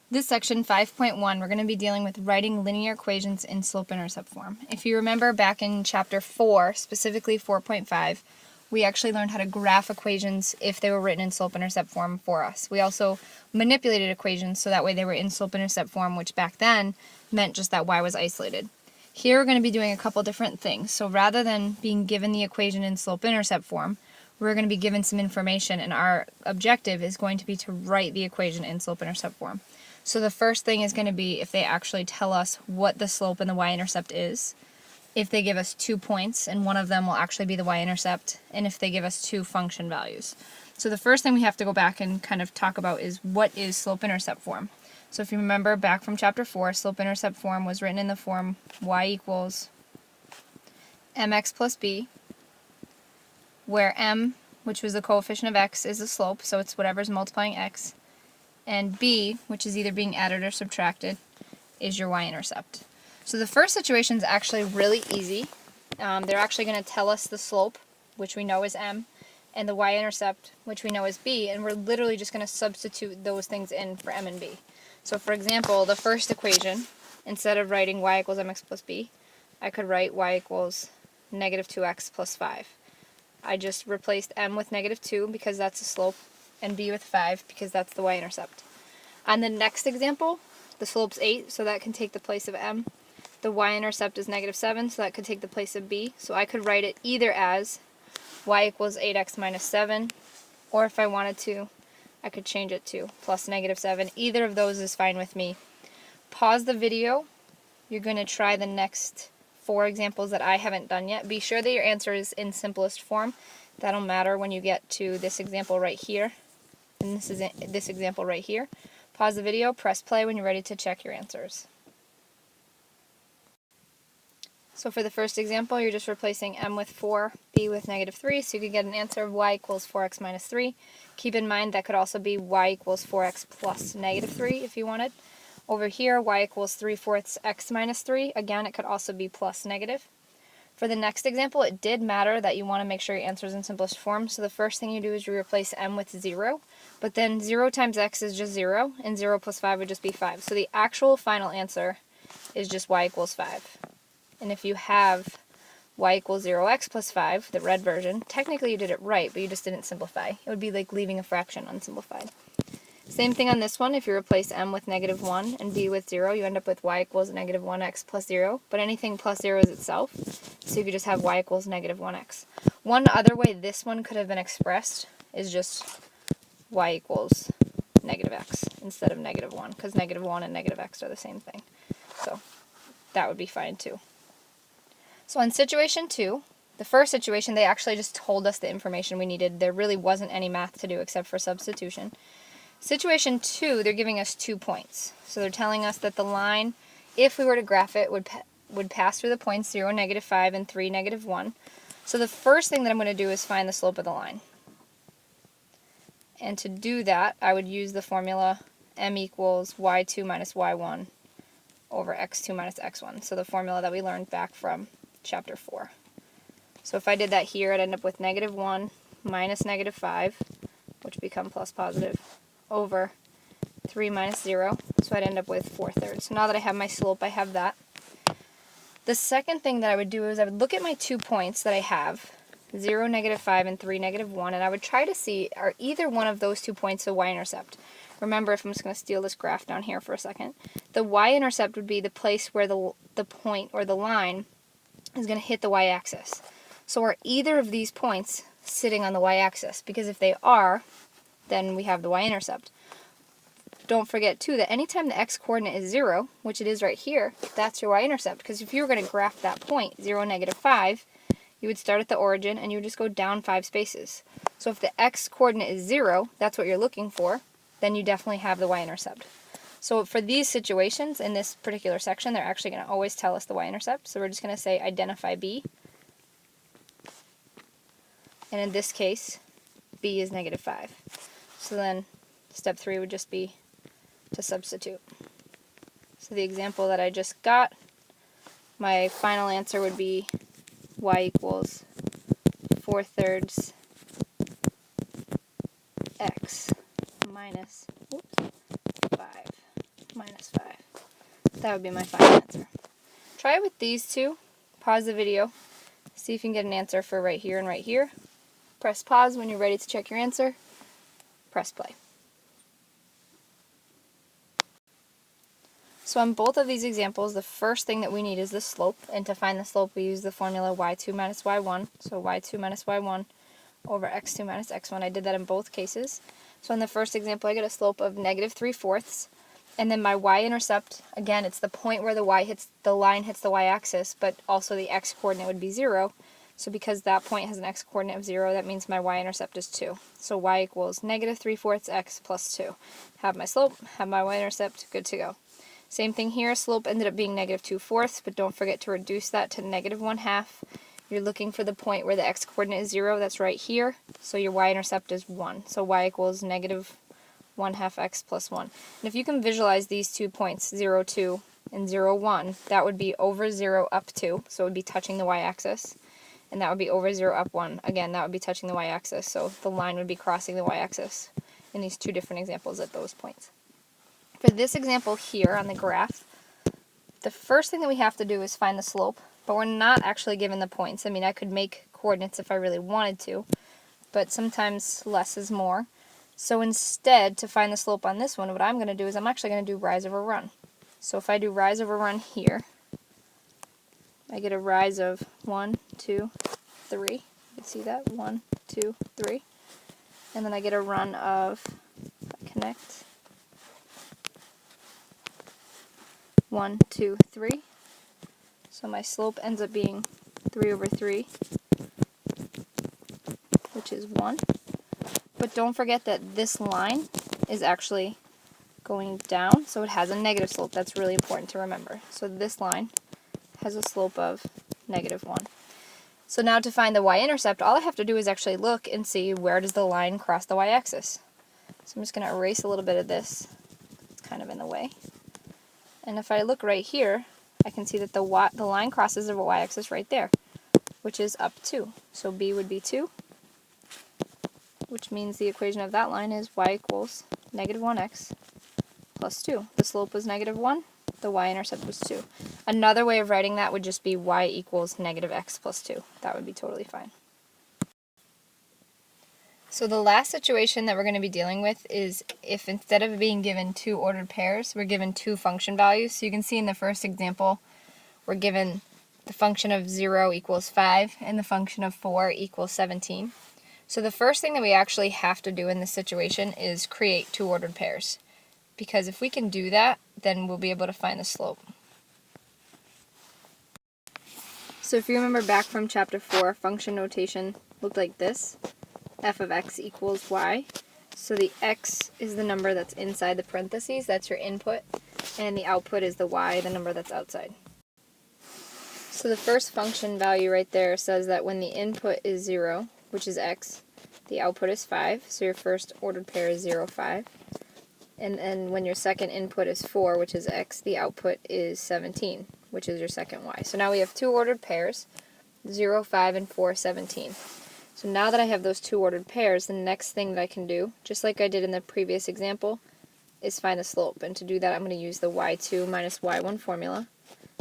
This section, 5.1, we're going to be dealing with writing linear equations in slope-intercept form. If you remember back in chapter 4, specifically 4.5, we actually learned how to graph equations if they were written in slope-intercept form for us. We also manipulated equations so that way they were in slope-intercept form, which back then meant just that y was isolated. Here we're going to be doing a couple different things. So rather than being given the equation in slope-intercept form, we're going to be given some information, and our objective is going to be to write the equation in slope-intercept form. So the first thing is going to be if they actually tell us what the slope and the y-intercept is, if they give us 2 points, and one of them will actually be the y-intercept, and if they give us 2 function values. So the first thing we have to go back and kind of talk about is what is slope-intercept form. So if you remember back from chapter 4, slope-intercept form was written in the form y equals mx plus b, where m, which was the coefficient of x, is the slope, so it's whatever's multiplying x, and b, which is either being added or subtracted, is your y-intercept. So the first situation is actually really easy. They're actually going to tell us the slope, which we know is m, and the y-intercept, which we know is b, and we're literally just going to substitute those things in for m and b. So for example, the first equation, instead of writing y equals mx plus b, I could write y equals negative 2x plus 5. I just replaced m with negative 2 because that's the slope, and b with 5 because that's the y-intercept. On the next example, the slope's 8, so that can take the place of m. The y-intercept is negative 7, so that could take the place of b. So I could write it either as y equals 8x minus 7, or if I wanted to, I could change it to plus negative 7. Either of those is fine with me. Pause the video. You're going to try the next 4 examples that I haven't done yet. Be sure that your answer is in simplest form. That'll matter when you get to this example right here. And this is this example right here. Pause the video, press play when you're ready to check your answers. So for the first example, you're just replacing m with 4, b with negative 3, so you could get an answer of y equals 4x minus 3. Keep in mind that could also be y equals 4x plus negative 3 if you wanted. Over here, y equals 3/4 x minus 3. Again, it could also be plus negative. For the next example, it did matter that you want to make sure your answer is in simplest form, so the first thing you do is you replace m with 0, but then 0 times x is just 0, and 0 plus 5 would just be 5. So the actual final answer is just y equals 5. And if you have y equals 0x plus 5, the red version, technically you did it right, but you just didn't simplify. It would be like leaving a fraction unsimplified. Same thing on this one. If you replace m with negative 1 and b with 0, you end up with y equals negative 1x plus 0, but anything plus 0 is itself, so you could just have y equals negative 1x. One other way this one could have been expressed is just y equals negative x instead of negative 1, because negative 1 and negative x are the same thing. So that would be fine too. So in situation 2, the first situation, they actually just told us the information we needed. There really wasn't any math to do except for substitution. Situation 2, they're giving us 2 points. So they're telling us that the line, if we were to graph it, would pass through the points 0, negative 5, and 3, negative 1. So the first thing that I'm going to do is find the slope of the line. And to do that, I would use the formula m equals y2 minus y1 over x2 minus x1. So the formula that we learned back from chapter 4. So if I did that here, I'd end up with negative 1 minus negative 5, which become plus positive, over 3 minus 0, so I'd end up with 4/3. So now that I have my slope, I have that. The second thing that I would do is I would look at my 2 points that I have, 0, negative 5, and 3, negative 1, and I would try to see, are either one of those 2 points a y-intercept? Remember, if I'm just going to steal this graph down here for a second, the y-intercept would be the place where the point or the line is going to hit the y-axis. So are either of these points sitting on the y-axis? Because if they are, then we have the y-intercept. Don't forget, too, that anytime the x-coordinate is 0, which it is right here, that's your y-intercept. Because if you were going to graph that point, 0, negative 5, you would start at the origin and you would just go down 5 spaces. So if the x-coordinate is 0, that's what you're looking for, then you definitely have the y-intercept. So for these situations, in this particular section, they're actually going to always tell us the y-intercept. So we're just going to say identify b. And in this case, b is negative 5. So then step 3 would just be to substitute. So the example that I just got, my final answer would be y equals 4/3 x minus 5. plus 5. That would be my final answer. Try it with these two. Pause the video. See if you can get an answer for right here and right here. Press pause when you're ready to check your answer. Press play. So on both of these examples, the first thing that we need is the slope. And to find the slope, we use the formula y2 minus y1. So y2 minus y1 over x2 minus x1. I did that in both cases. So in the first example, I get a slope of negative 3/4. And then my y-intercept, again, it's the point where the line hits the y-axis, but also the x-coordinate would be 0. So because that point has an x-coordinate of 0, that means my y-intercept is 2. So y equals negative 3/4 x plus 2. Have my slope, have my y-intercept, good to go. Same thing here, slope ended up being negative 2/4, but don't forget to reduce that to negative 1/2. You're looking for the point where the x-coordinate is 0, that's right here. So your y-intercept is 1. So y equals negative 1/2 x plus 1. And if you can visualize these 2 points, 0, 2 and 0, 1, that would be over 0 up 2, so it would be touching the y-axis. And that would be over 0 up 1. Again, that would be touching the y-axis, so the line would be crossing the y-axis in these two different examples at those points. For this example here on the graph, the first thing that we have to do is find the slope, but we're not actually given the points. I mean, I could make coordinates if I really wanted to, but sometimes less is more. So instead, to find the slope on this one, what I'm going to do is I'm actually going to do rise over run. So if I do rise over run here, I get a rise of 1, 2, 3. You can see that? 1, 2, 3. And then I get a run of, if I connect, 1, 2, 3. So my slope ends up being 3 over 3, which is 1. But don't forget that this line is actually going down, so it has a negative slope. That's really important to remember. So this line has a slope of negative 1. So now to find the y-intercept, all I have to do is actually look and see where does the line cross the y-axis. So I'm just going to erase a little bit of this. It's kind of in the way. And if I look right here, I can see that the line crosses the y-axis right there, which is up 2. So b would be 2. Which means the equation of that line is y equals negative 1x plus 2. The slope was negative 1, the y-intercept was 2. Another way of writing that would just be y equals negative x plus 2. That would be totally fine. So the last situation that we're going to be dealing with is if instead of being given 2 ordered pairs, we're given 2 function values. So you can see in the first example, we're given the function of 0 equals 5 and the function of 4 equals 17. So the first thing that we actually have to do in this situation is create 2 ordered pairs. Because if we can do that, then we'll be able to find the slope. So if you remember back from chapter 4, function notation looked like this. F of x equals y. So the x is the number that's inside the parentheses, that's your input, and the output is the y, the number that's outside. So the first function value right there says that when the input is 0, which is x, the output is 5, so your first ordered pair is 0, 5. And then when your second input is 4, which is x, the output is 17, which is your second y. So now we have 2 ordered pairs, 0, 5, and 4, 17. So now that I have those 2 ordered pairs, the next thing that I can do, just like I did in the previous example, is find the slope. And to do that, I'm going to use the y2 minus y1 formula.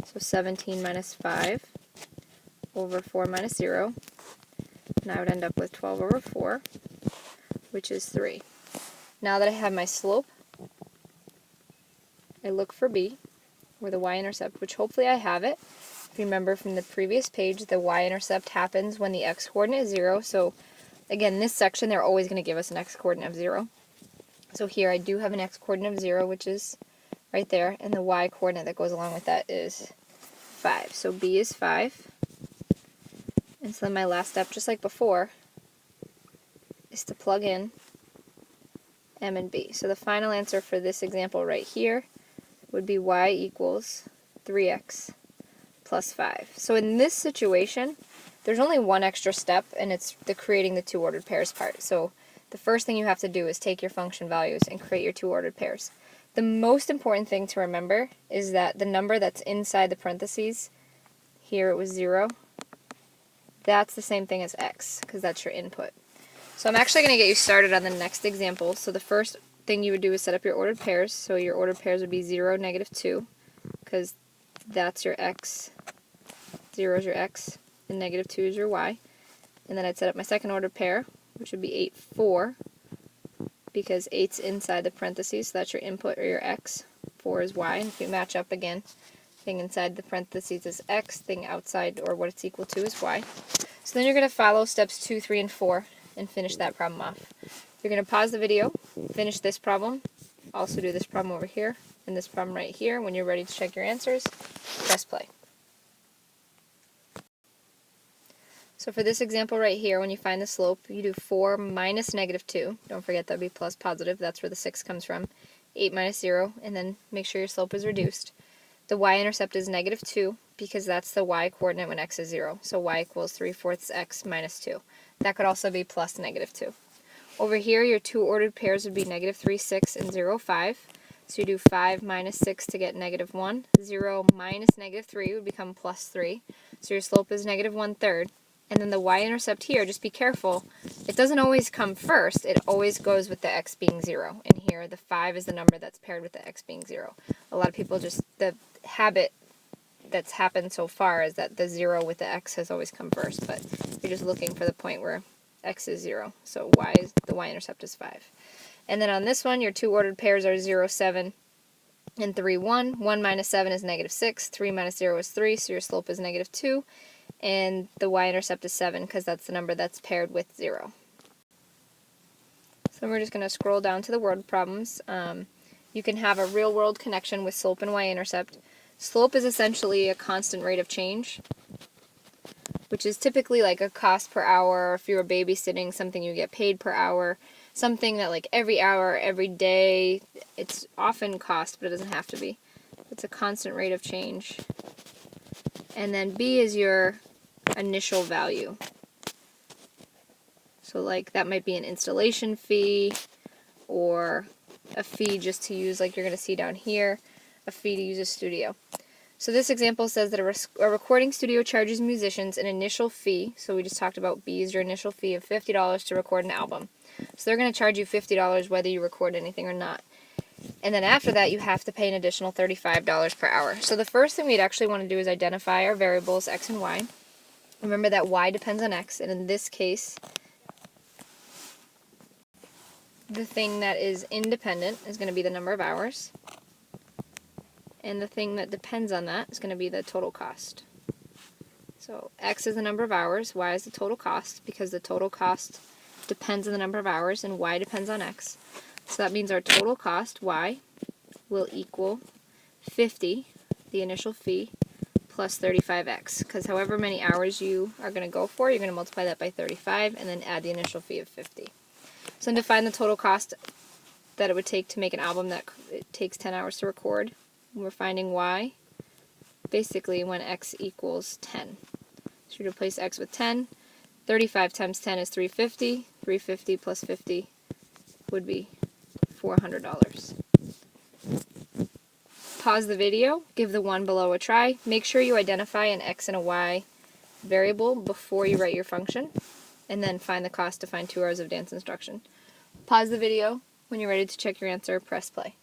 So 17 minus 5 over 4 minus 0. And I would end up with 12 over 4, which is 3. Now that I have my slope, I look for b, or the y-intercept, which hopefully I have it. If you remember from the previous page, the y-intercept happens when the x-coordinate is 0. So again, this section, they're always going to give us an x-coordinate of 0. So here I do have an x-coordinate of 0, which is right there, and the y-coordinate that goes along with that is 5. So b is 5. And so then my last step, just like before, is to plug in m and b. So the final answer for this example right here would be y equals 3x plus 5. So in this situation, there's only one extra step, and it's the creating the 2 ordered pairs part. So the first thing you have to do is take your function values and create your 2 ordered pairs. The most important thing to remember is that the number that's inside the parentheses, here it was 0, that's the same thing as x, because that's your input. So I'm actually going to get you started on the next example. So the first thing you would do is set up your ordered pairs. So your ordered pairs would be 0, -2, because that's your x. 0 is your x, and -2 is your y. And then I'd set up my second ordered pair, which would be 8, 4, because 8's inside the parentheses, so that's your input or your x. 4 is y, and if you match up again, thing inside the parentheses is x, thing outside or what it's equal to is y. So then you're going to follow steps 2, 3, and 4 and finish that problem off. You're going to pause the video, finish this problem, also do this problem over here, and this problem right here. When you're ready to check your answers, press play. So for this example right here, when you find the slope, you do 4 minus -2. Don't forget that would be plus positive. That's where the 6 comes from. 8 minus 0, and then make sure your slope is reduced. The y-intercept is -2 because that's the y-coordinate when x is 0. So y equals 3/4 x minus 2. That could also be plus -2. Over here, your two ordered pairs would be -3, 6, and 0, 5. So you do 5 minus 6 to get -1. 0 minus -3 would become plus 3. So your slope is -1/3. And then the y-intercept here, just be careful, it doesn't always come first, it always goes with the x being 0. And here, the 5 is the number that's paired with the x being 0. A lot of people just, the habit that's happened so far is that the 0 with the x has always come first, but you're just looking for the point where x is 0. So the y-intercept is 5. And then on this one, your two ordered pairs are 0, 7, and 3, 1. 1 minus 7 is -6. 3 minus 0 is 3, so your slope is -2. And the y-intercept is 7 because that's the number that's paired with 0. So we're just going to scroll down to the word problems. You can have a real-world connection with slope and y-intercept. Slope is essentially a constant rate of change, which is typically like a cost per hour. If you were babysitting, something you get paid per hour. Something that like every hour, every day, it's often cost, but it doesn't have to be. It's a constant rate of change. And then B is your initial value. So like that might be an installation fee or a fee just to use, like you're going to see down here, a fee to use a studio. So this example says that a recording studio charges musicians an initial fee. So we just talked about B is your initial fee of $50 to record an album. So they're going to charge you $50 whether you record anything or not. And then after that, you have to pay an additional $35 per hour. So the first thing we'd actually want to do is identify our variables, x and y. Remember that y depends on x, and in this case, the thing that is independent is going to be the number of hours. And the thing that depends on that is going to be the total cost. So x is the number of hours, y is the total cost, because the total cost depends on the number of hours, and y depends on x. So that means our total cost, y, will equal 50, the initial fee, plus 35x. Because however many hours you are going to go for, you're going to multiply that by 35 and then add the initial fee of 50. So to find the total cost that it would take to make an album that it takes 10 hours to record, we're finding y, basically when x equals 10. So you replace x with 10. 35 times 10 is 350. 350 plus 50 would be $400. Pause the video, give the one below a try. Make sure you identify an x and a y variable before you write your function, and then find the cost to find 2 hours of dance instruction. Pause the video. When you're ready to check your answer, press play.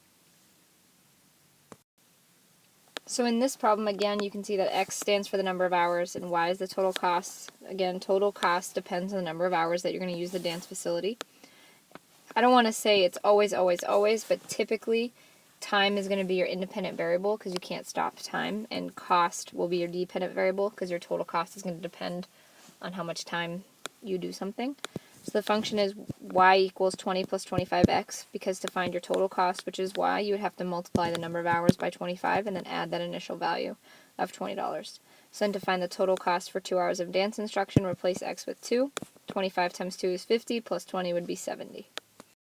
So in this problem, again, you can see that x stands for the number of hours and y is the total cost. Again, total cost depends on the number of hours that you're going to use the dance facility. I don't want to say it's always, always, always, but typically time is going to be your independent variable because you can't stop time, and cost will be your dependent variable because your total cost is going to depend on how much time you do something. So the function is y equals 20 plus 25x, because to find your total cost, which is y, you would have to multiply the number of hours by 25 and then add that initial value of $20. So then to find the total cost for 2 hours of dance instruction, replace x with 2. 25 times 2 is 50, plus 20 would be 70.